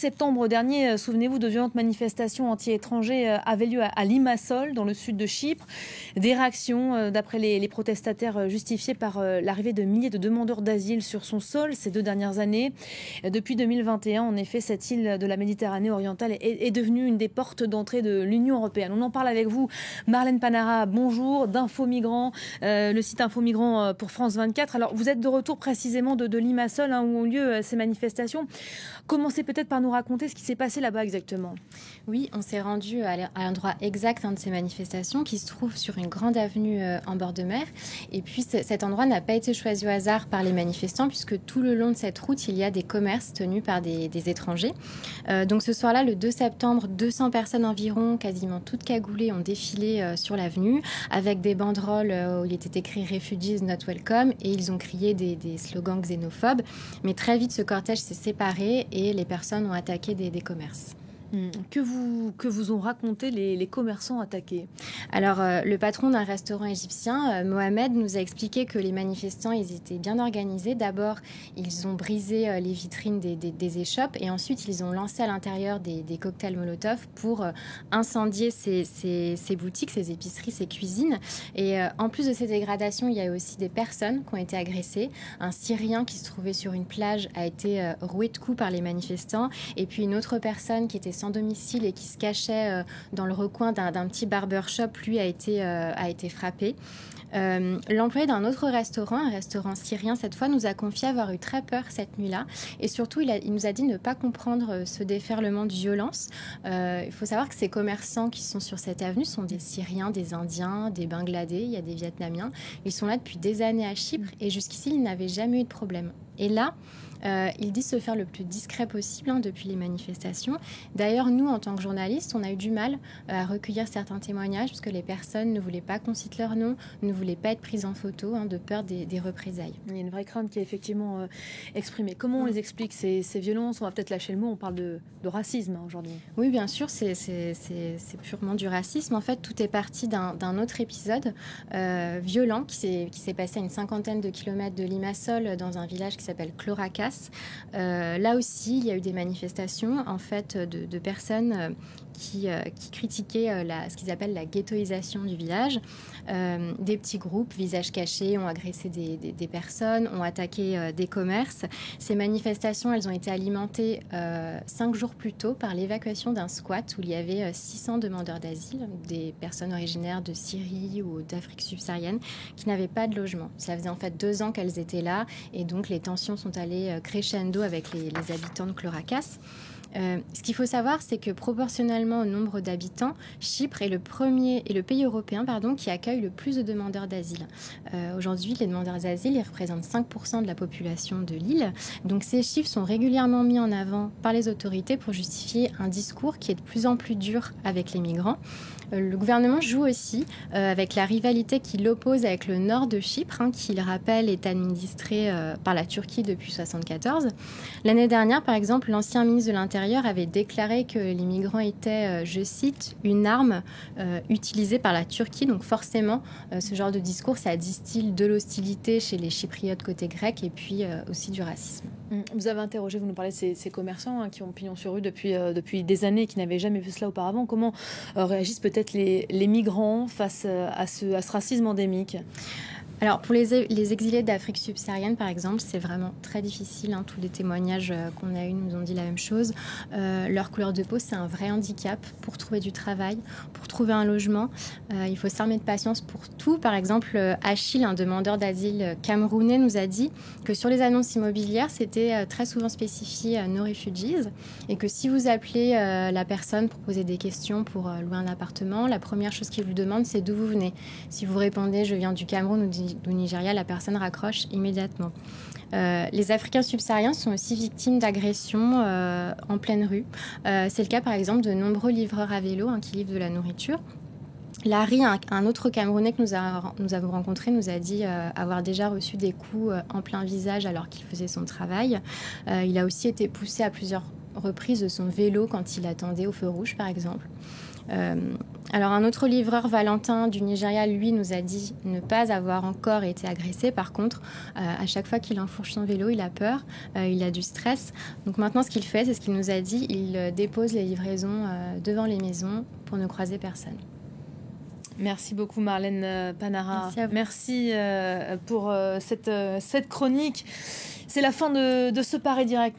septembre dernier, souvenez-vous, de violentes manifestations anti-étrangers avaient lieu à Limassol, dans le sud de Chypre. Des réactions, d'après les protestataires, justifiées par l'arrivée de milliers de demandeurs d'asile sur son sol ces 2 dernières années. Depuis 2021, en effet, cette île de la Méditerranée orientale est devenue une des portes d'entrée de l'Union européenne. On en parle avec vous, Marlène Panara, bonjour, d'Info Migrants, le site Info Migrants pour France 24. Alors, vous êtes de retour précisément de Limassol, où ont lieu ces manifestations. Commencez peut-être par nous raconter ce qui s'est passé là-bas exactement. Oui, on s'est rendu à l'endroit exact de ces manifestations qui se trouve sur une grande avenue en bord de mer. Et puis cet endroit n'a pas été choisi au hasard par les manifestants puisque tout le long de cette route, il y a des commerces tenus par des étrangers. Donc ce soir-là, le 2 septembre, 200 personnes environ, quasiment toutes cagoulées, ont défilé sur l'avenue avec des banderoles où il était écrit « Refugees not welcome » et ils ont crié des slogans xénophobes. Mais très vite, ce cortège s'est séparé et les personnes ont attaqué des commerces. Que vous ont raconté les commerçants attaqués? Alors, le patron d'un restaurant égyptien, Mohamed, nous a expliqué que les manifestants, ils étaient bien organisés. D'abord, ils ont brisé les vitrines des échoppes et ensuite, ils ont lancé à l'intérieur des cocktails Molotov pour incendier ces boutiques, ces épiceries, ces cuisines. Et en plus de ces dégradations, il y a aussi des personnes qui ont été agressées. Un Syrien qui se trouvait sur une plage a été roué de coups par les manifestants. Et puis, une autre personne qui était sans domicile et qui se cachait dans le recoin d'un petit barbershop, lui a été frappé. L'employé d'un autre restaurant, un restaurant syrien cette fois, nous a confié avoir eu très peur cette nuit-là. Et surtout, il nous a dit ne pas comprendre ce déferlement de violence. Il faut savoir que ces commerçants qui sont sur cette avenue sont des Syriens, des Indiens, des Bangladais, il y a des Vietnamiens. Ils sont là depuis des années à Chypre et jusqu'ici, ils n'avaient jamais eu de problème. Et là, ils disent se faire le plus discret possible depuis les manifestations. D'ailleurs, nous, en tant que journalistes, on a eu du mal à recueillir certains témoignages parce que les personnes ne voulaient pas qu'on cite leur nom, ne voulaient pas être prises en photo, de peur des représailles. Il y a une vraie crainte qui est effectivement exprimée. Comment on les explique ces violences? On va peut-être lâcher le mot, on parle de racisme aujourd'hui. Oui, bien sûr, c'est purement du racisme. En fait, tout est parti d'un autre épisode violent qui s'est passé à une 50aine de kilomètres de Limassol dans un village qui s'appelle Chloracas. Là aussi, il y a eu des manifestations en fait de personnes qui critiquaient ce qu'ils appellent la ghettoisation du village. Des petits groupes, visages cachés, ont agressé des personnes, ont attaqué des commerces. Ces manifestations, elles ont été alimentées 5 jours plus tôt par l'évacuation d'un squat où il y avait 600 demandeurs d'asile, des personnes originaires de Syrie ou d'Afrique subsaharienne qui n'avaient pas de logement. Ça faisait en fait 2 ans qu'elles étaient là et donc les tensions sont allées crescendo avec les habitants de Chloracas. Ce qu'il faut savoir, c'est que proportionnellement au nombre d'habitants, Chypre est le pays européen qui accueille le plus de demandeurs d'asile. Aujourd'hui, les demandeurs d'asile ils représentent 5% de la population de l'île. Donc ces chiffres sont régulièrement mis en avant par les autorités pour justifier un discours qui est de plus en plus dur avec les migrants. Le gouvernement joue aussi avec la rivalité qui l'oppose avec le nord de Chypre, qui, il rappelle, est administré par la Turquie depuis 1974. L'année dernière, par exemple, l'ancien ministre de l'Intérieur avait déclaré que les migrants étaient, je cite, une arme utilisée par la Turquie. Donc forcément, ce genre de discours, ça distille de l'hostilité chez les Chypriotes côté grec et puis aussi du racisme. Vous avez interrogé, vous nous parlez de ces commerçants qui ont pignon sur rue depuis des années et qui n'avaient jamais vu cela auparavant. Comment réagissent peut-être les migrants face à ce racisme endémique? Alors, pour les exilés d'Afrique subsaharienne, par exemple, c'est vraiment très difficile. Tous les témoignages qu'on a eus nous ont dit la même chose. Leur couleur de peau, c'est un vrai handicap pour trouver du travail, pour trouver un logement. Il faut s'armer de patience pour tout. Par exemple, Achille, un demandeur d'asile camerounais, nous a dit que sur les annonces immobilières, c'était très souvent spécifié « No refugees » et que si vous appelez la personne pour poser des questions pour louer un appartement, la première chose qu'il vous demande, c'est d'où vous venez. Si vous répondez « Je viens du Cameroun » ou du Nigeria, la personne raccroche immédiatement. Les Africains subsahariens sont aussi victimes d'agressions en pleine rue. C'est le cas par exemple de nombreux livreurs à vélo qui livrent de la nourriture. Larry, un autre Camerounais que nous avons rencontré, nous a dit avoir déjà reçu des coups en plein visage alors qu'il faisait son travail. Il a aussi été poussé à plusieurs reprises de son vélo quand il attendait au feu rouge, par exemple. Alors un autre livreur, Valentin du Nigeria, lui nous a dit ne pas avoir encore été agressé. Par contre, à chaque fois qu'il enfourche son vélo, il a peur, il a du stress. Donc maintenant, ce qu'il fait, c'est ce qu'il nous a dit, il dépose les livraisons devant les maisons pour ne croiser personne. Merci beaucoup Marlène Panara. Merci pour cette chronique. C'est la fin de ce Paris Direct.